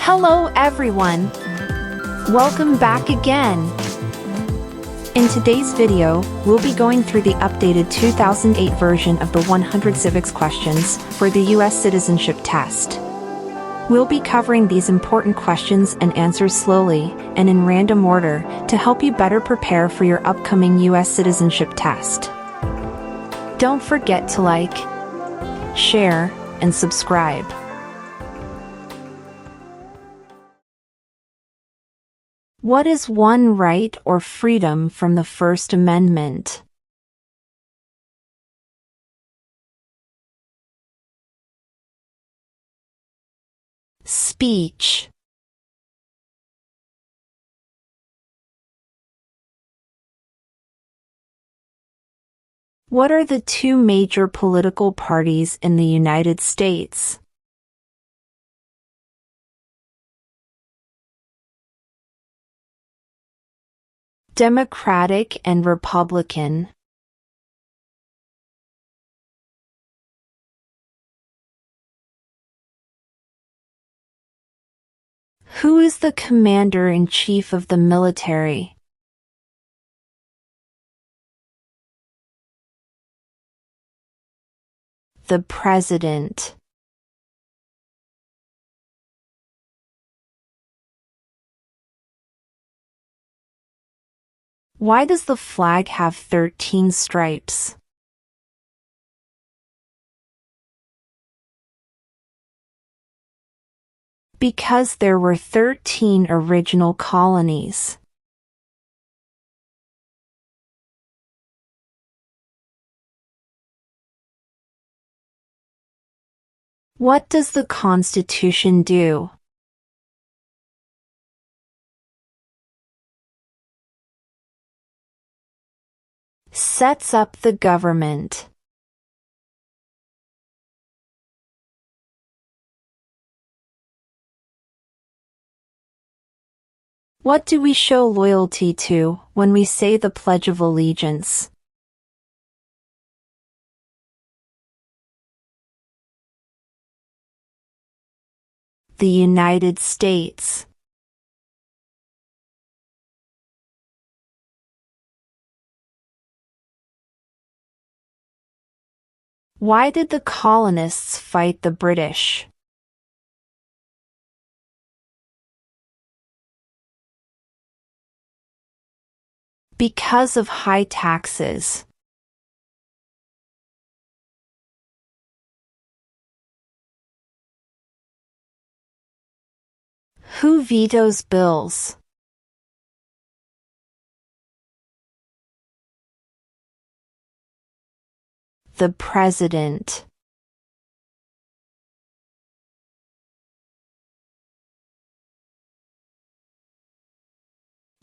Hello everyone! Welcome back again! In today's video, we'll be going through the updated 2008 version of the 100 civics questions for the US citizenship test. We'll be covering these important questions and answers slowly and in random order to help you better prepare for your upcoming US citizenship test. Don't forget to like, share, and subscribe. What is one right or freedom from the First Amendment? Speech. What are the two major political parties in the United States? Democratic and Republican. Who is the commander-in-chief of the military? The President. Why does the flag have 13 stripes? Because there were 13 original colonies. What does the Constitution do? Sets up the government. What do we show loyalty to when we say the Pledge of Allegiance? The United States. Why did the colonists fight the British? Because of high taxes. Who vetoes bills? The President.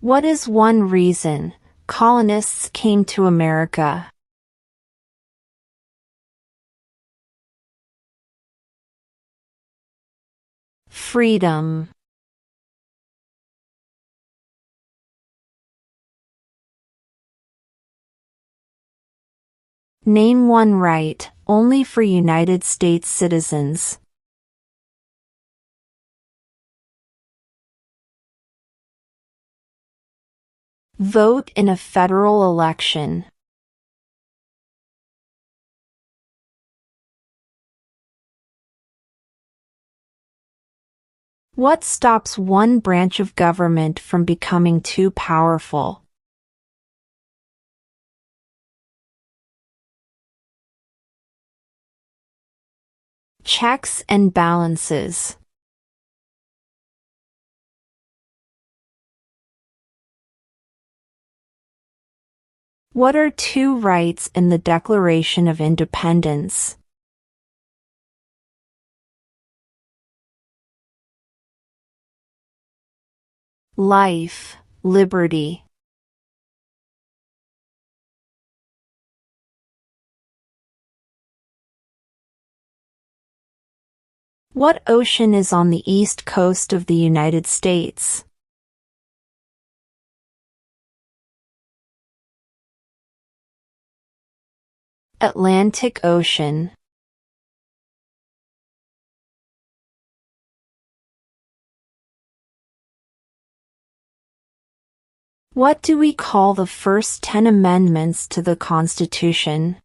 What is one reason colonists came to America? Freedom. Name one right only for United States citizens. Vote in a federal election. What stops one branch of government from becoming too powerful? Checks and balances. What are two rights in the Declaration of Independence? Life, liberty. What ocean is on the east coast of the United States? Atlantic Ocean. What do we call the first 10 amendments to the Constitution?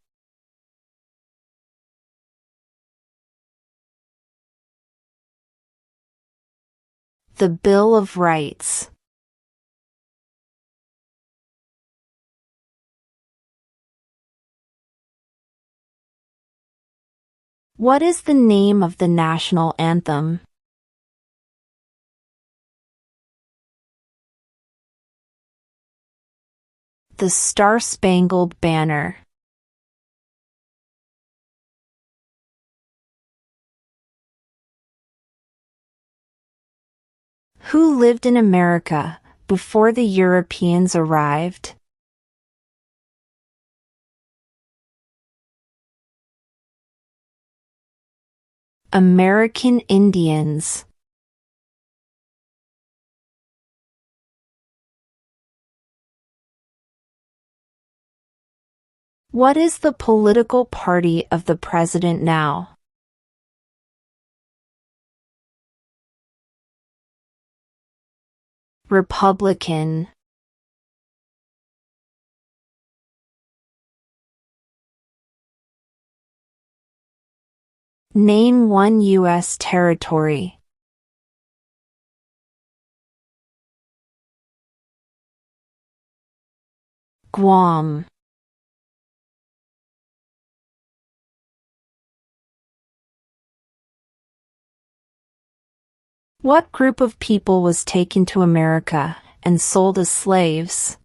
The Bill of Rights. What is the name of the national anthem? The Star-Spangled Banner. Who lived in America before the Europeans arrived? American Indians. What is the political party of the president now? Republican. Name one U.S. territory. Guam. What group of people was taken to America and sold as slaves?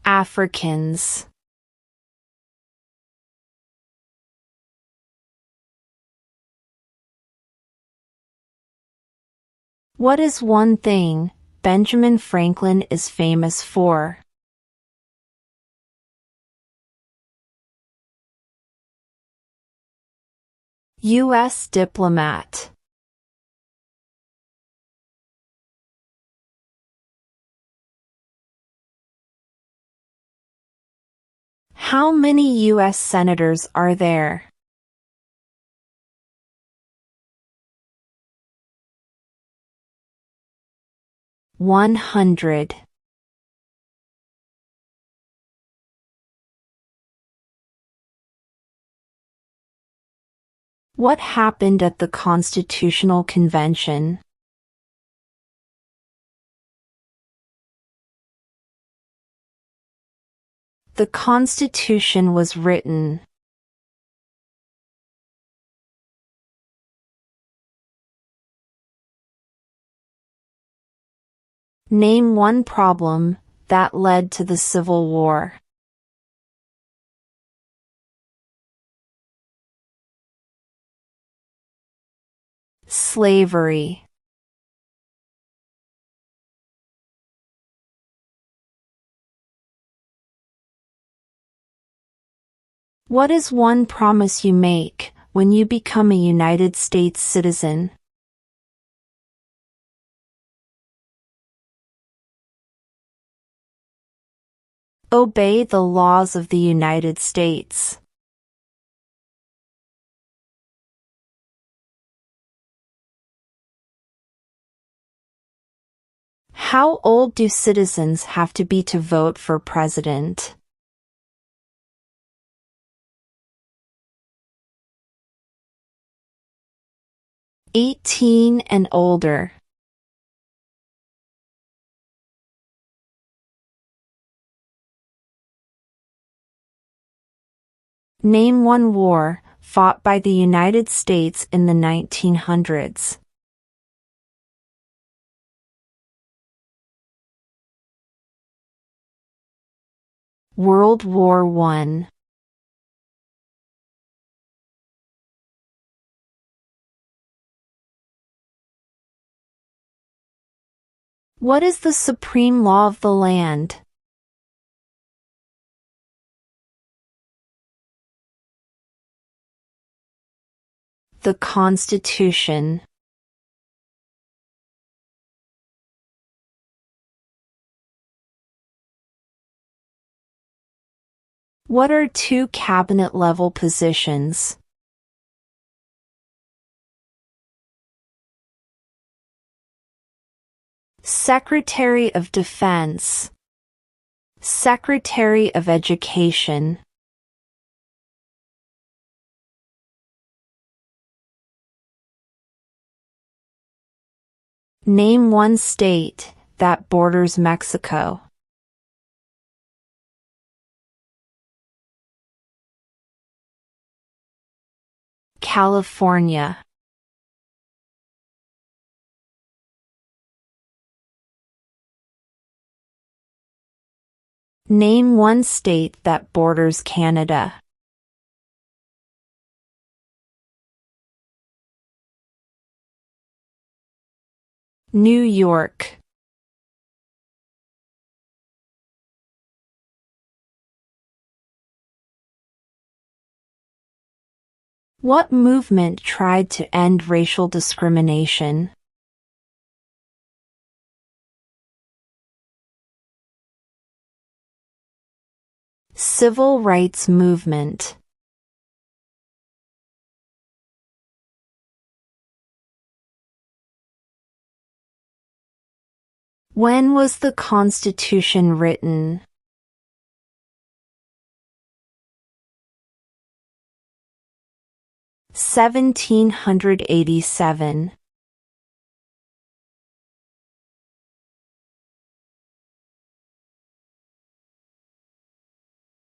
Africans. What is one thing Benjamin Franklin is famous for? U.S. diplomat. How many U.S. senators are there? 100. What happened at the Constitutional Convention? The Constitution was written. Name one problem that led to the Civil War. Slavery. What is one promise you make when you become a United States citizen? Obey the laws of the United States. How old do citizens have to be to vote for president? 18 and older. Name one war fought by the United States in the 1900s. World War I. What is the supreme law of the land? The Constitution. What are two cabinet-level positions? Secretary of Defense, Secretary of Education. Name one state that borders Mexico. California. Name one state that borders Canada. New York. What movement tried to end racial discrimination? Civil rights movement. When was the Constitution written? (1787).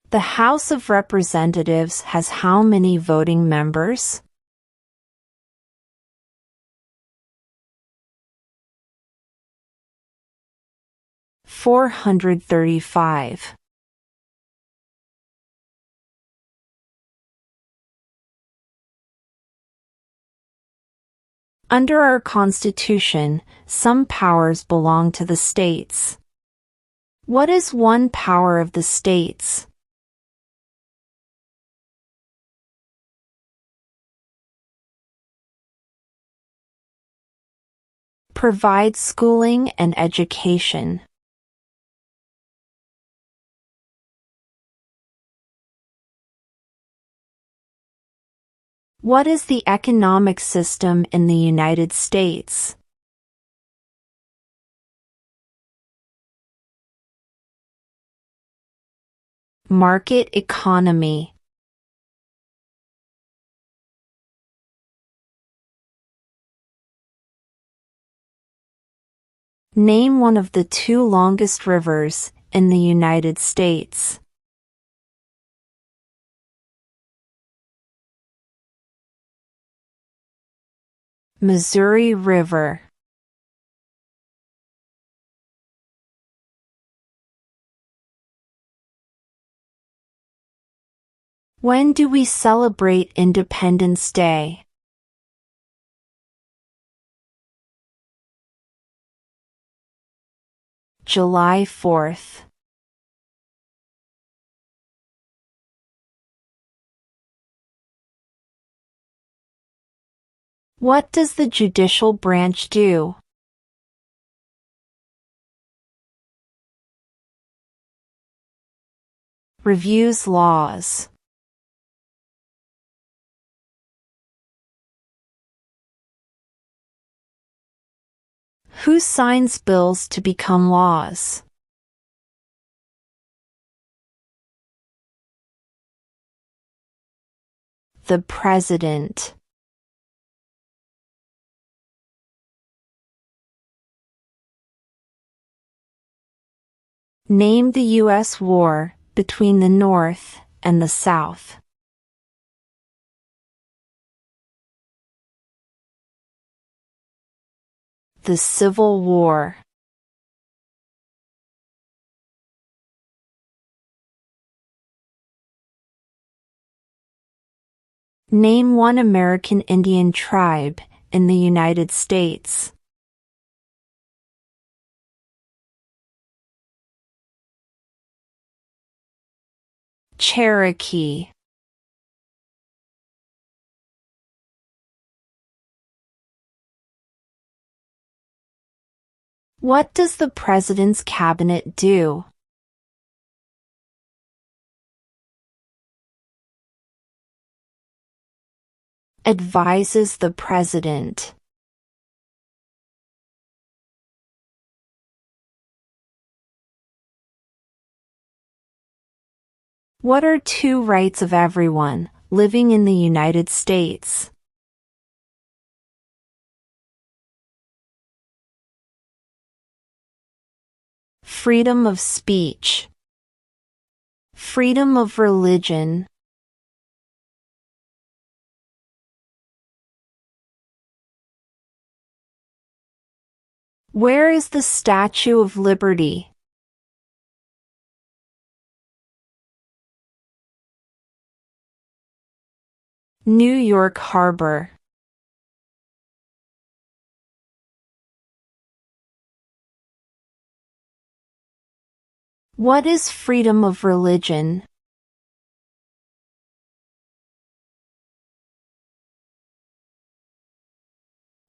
The House of Representatives has how many voting members? 435. Under our Constitution, some powers belong to the states. What is one power of the states? Provide schooling and education. What is the economic system in the United States? Market economy. Name one of the two longest rivers in the United States. Missouri River. When do we celebrate Independence Day? July 4th. What does the judicial branch do? Reviews laws. Who signs bills to become laws? The President. Name the U.S. war between the North and the South. The Civil War. Name one American Indian tribe in the United States. Cherokee. What does the President's cabinet do? Advises the President. What are two rights of everyone living in the United States? Freedom of speech. Freedom of religion. Where is the Statue of Liberty? New York Harbor. What is freedom of religion?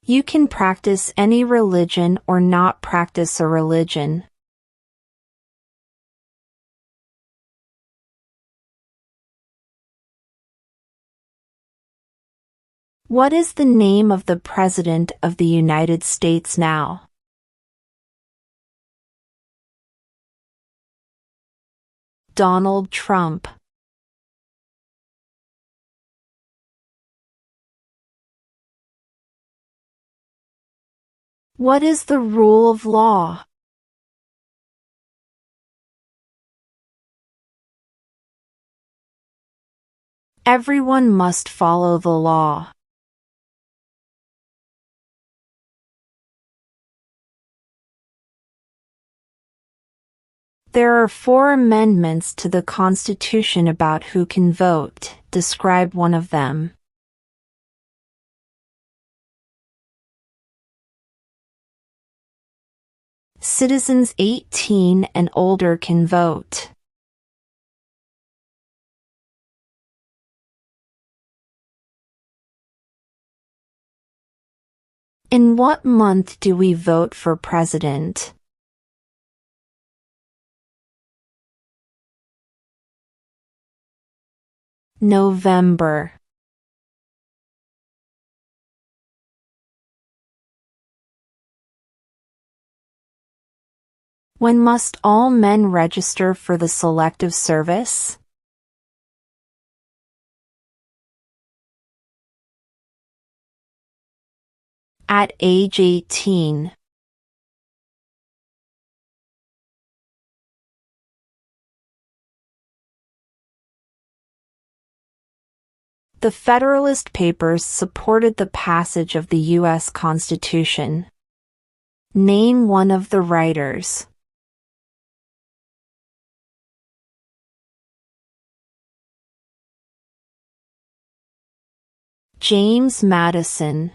You can practice any religion or not practice a religion. What is the name of the President of the United States now? Donald Trump. What is the rule of law? Everyone must follow the law. There are 4 amendments to the Constitution about who can vote. Describe one of them. Citizens 18 and older can vote. In what month do we vote for president? November. When must all men register for the Selective Service? At age 18. The Federalist Papers supported the passage of the U.S. Constitution. Name one of the writers. James Madison.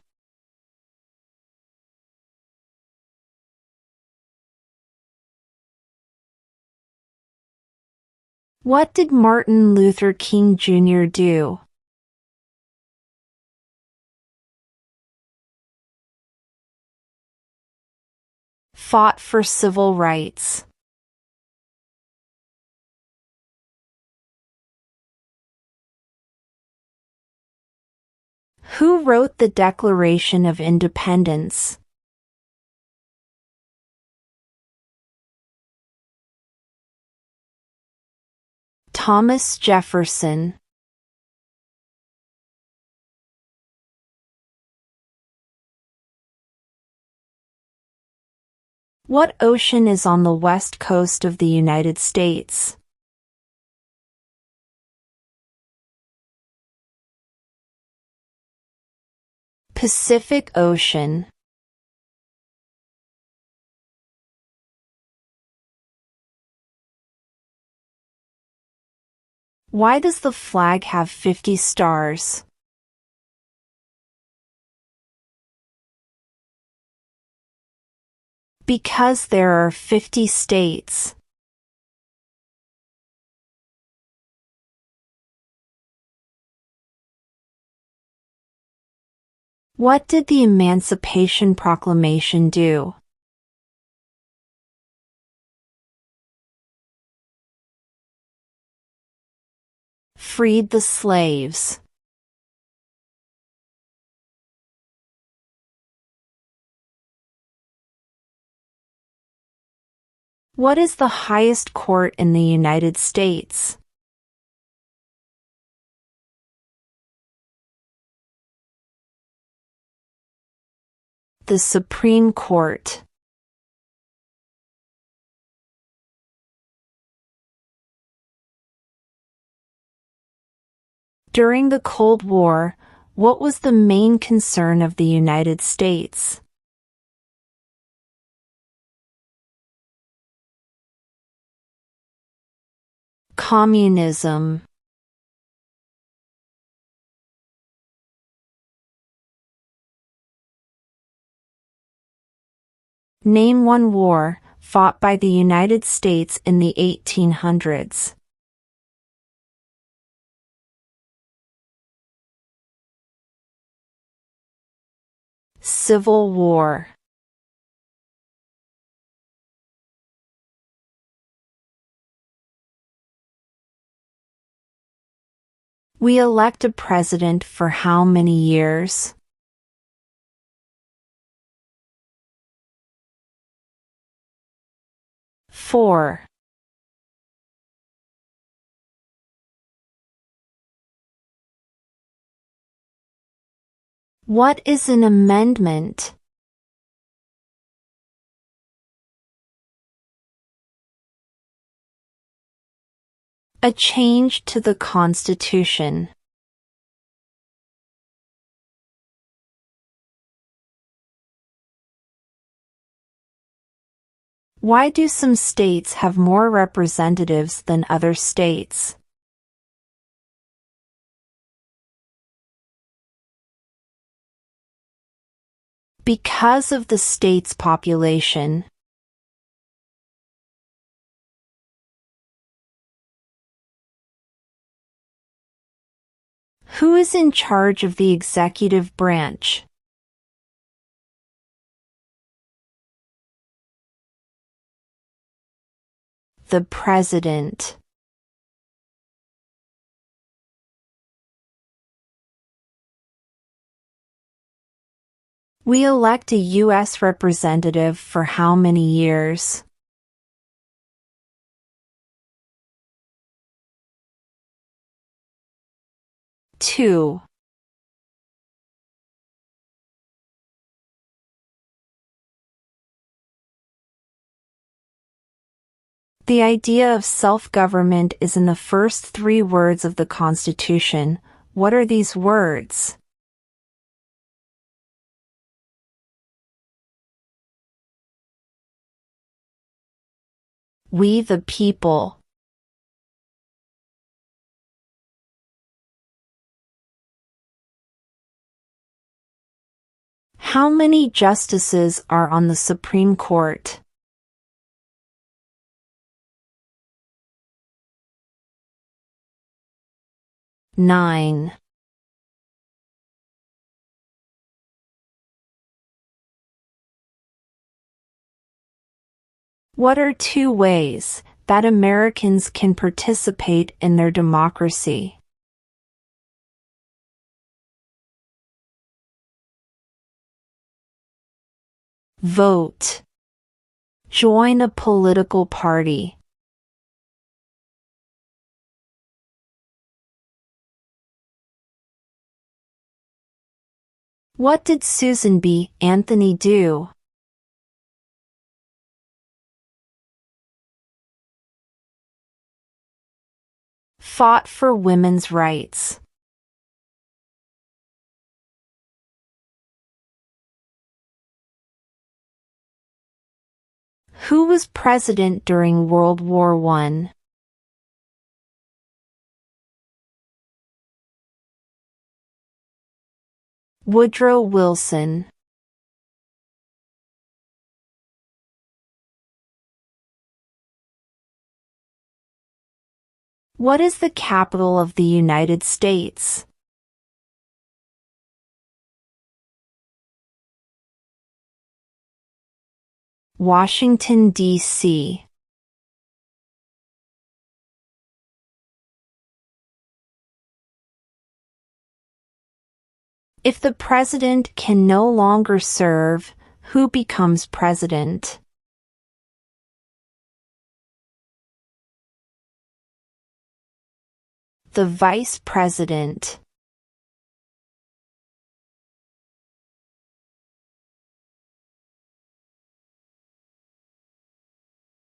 What did Martin Luther King Jr. do? Fought for civil rights. Who wrote the Declaration of Independence? Thomas Jefferson. What ocean is on the west coast of the United States? Pacific Ocean. Why does the flag have 50 stars? Because there are 50 states. What did the Emancipation Proclamation do? Freed the slaves. What is the highest court in the United States? The Supreme Court. During the Cold War, what was the main concern of the United States? Communism. Name one war fought by the United States in the 1800s. Civil War. We elect a president for how many years? 4. What is an amendment? A change to the Constitution. Why do some states have more representatives than other states? Because of the state's population. Who is in charge of the executive branch? The President. We elect a U.S. representative for how many years? 2. The idea of self-government is in the first 3 words of the Constitution. What are these words? We the people. How many justices are on the Supreme Court? 9. What are 2 ways that Americans can participate in their democracy? Vote. Join a political party. What did Susan B. Anthony do? Fought for women's rights. Who was president during World War I? Woodrow Wilson. What is the capital of the United States? Washington, D.C. If the president can no longer serve, who becomes president? The vice president.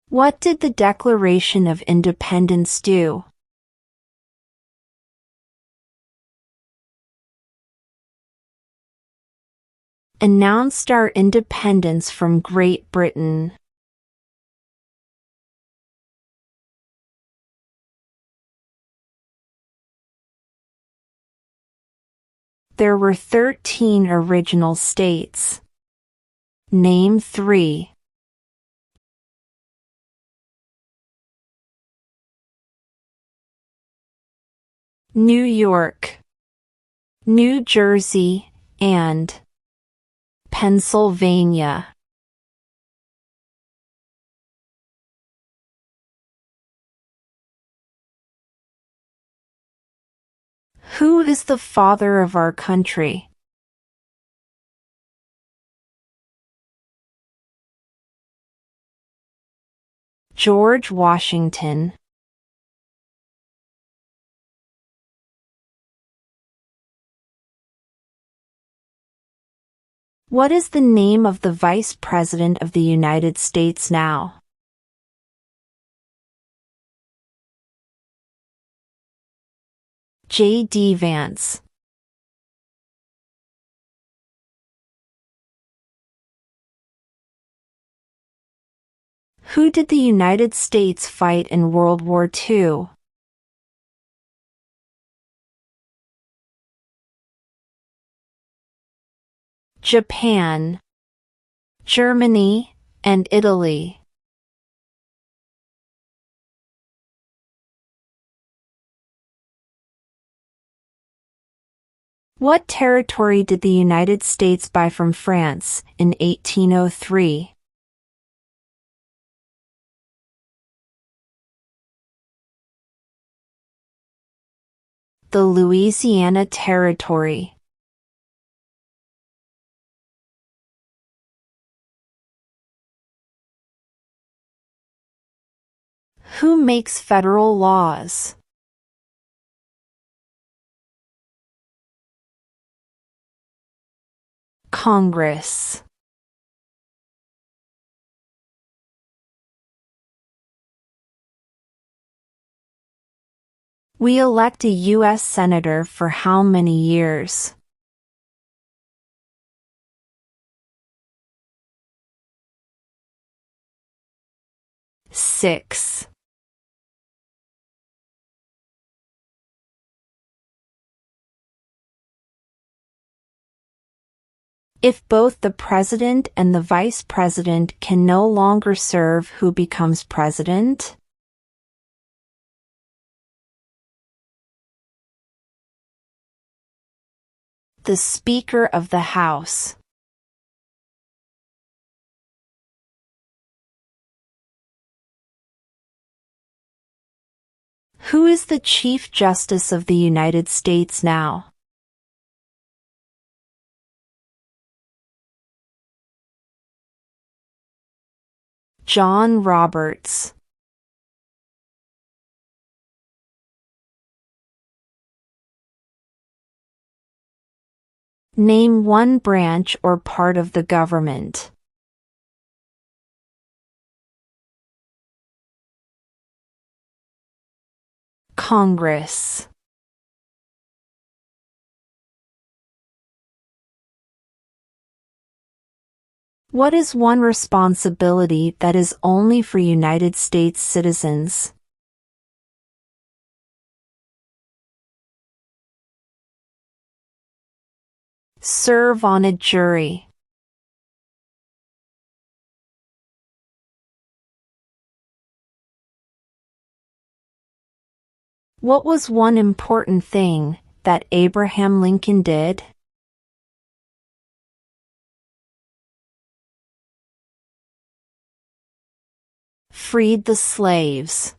What did the Declaration of Independence do? Announced our independence from Great Britain. There were 13 original states. Name 3. New York, New Jersey, and Pennsylvania. Who is the father of our country? George Washington. What is the name of the Vice President of the United States now? J.D. Vance. Who did the United States fight in World War II? Japan, Germany, and Italy. What territory did the United States buy from France in 1803? The Louisiana Territory. Who makes federal laws? Congress. We elect a U.S. Senator for how many years? Six. If both the president and the vice president can no longer serve, who becomes president? The Speaker of the House. Who is the Chief Justice of the United States now? John Roberts. Name one branch or part of the government. Congress. What is one responsibility that is only for United States citizens? Serve on a jury. What was one important thing that Abraham Lincoln did? Freed the slaves.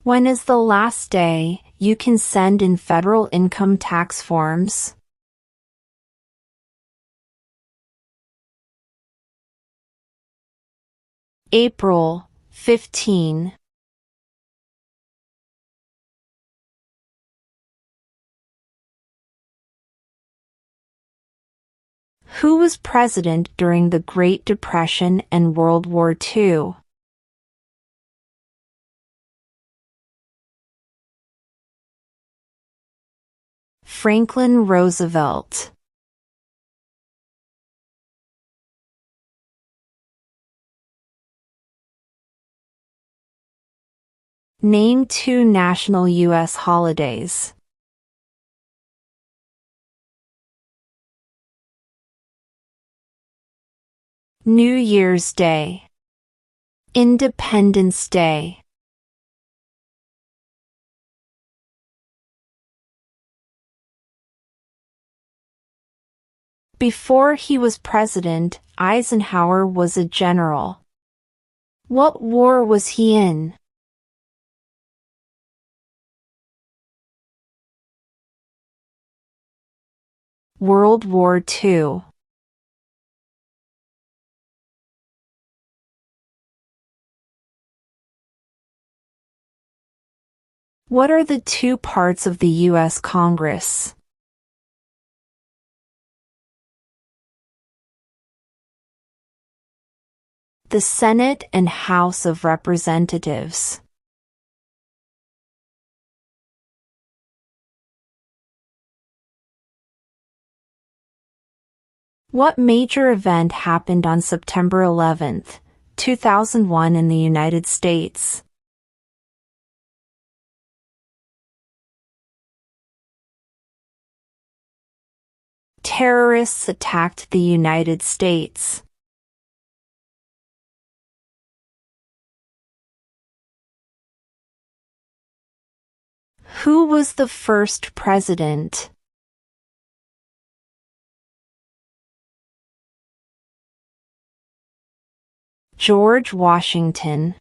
When is the last day you can send in federal income tax forms? April 15. Who was president during the Great Depression and World War II? Franklin Roosevelt. Name 2 national U.S. holidays. New Year's Day. Independence Day. Before he was president, Eisenhower was a general. What war was he in? World War II. What are the 2 parts of the U.S. Congress? The Senate and House of Representatives. What major event happened on September 11, 2001 in the United States? Terrorists attacked the United States. Who was the first president? George Washington.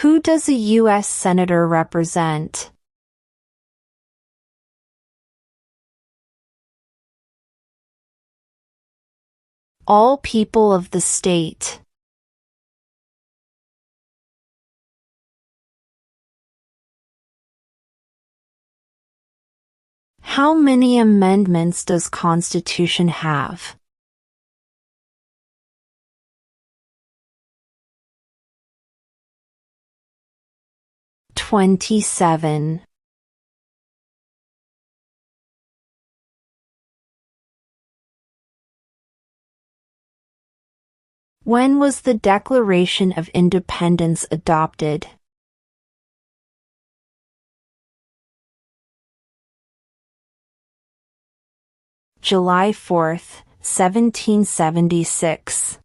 Who does a U.S. Senator represent? All people of the state. How many amendments does Constitution have? 27. When was the Declaration of Independence adopted? July 4, 1776.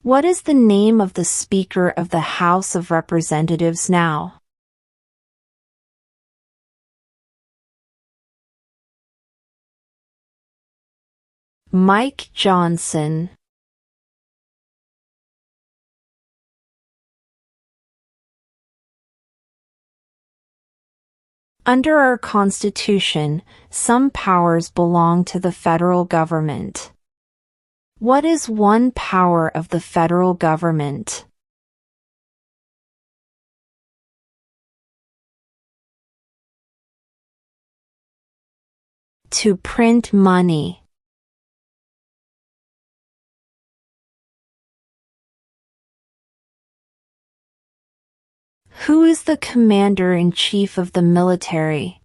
What is the name of the Speaker of the House of Representatives now? Mike Johnson. Under our Constitution, some powers belong to the federal government. What is one power of the federal government? To print money. Who is the Commander-in-Chief of the military?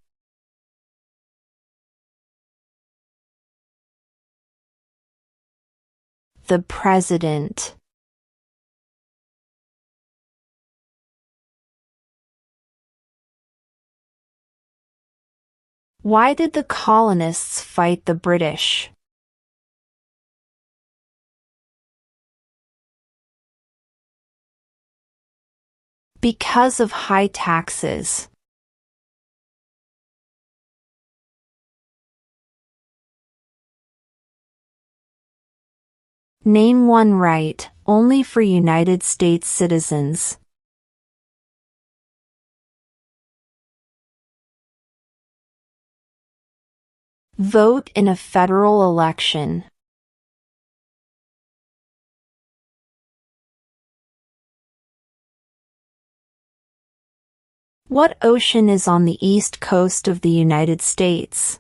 The President. Why did the colonists fight the British? Because of high taxes. Name one right, only for United States citizens. Vote in a federal election. What ocean is on the east coast of the United States?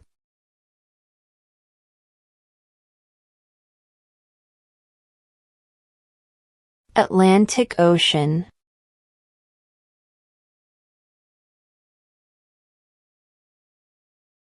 Atlantic Ocean.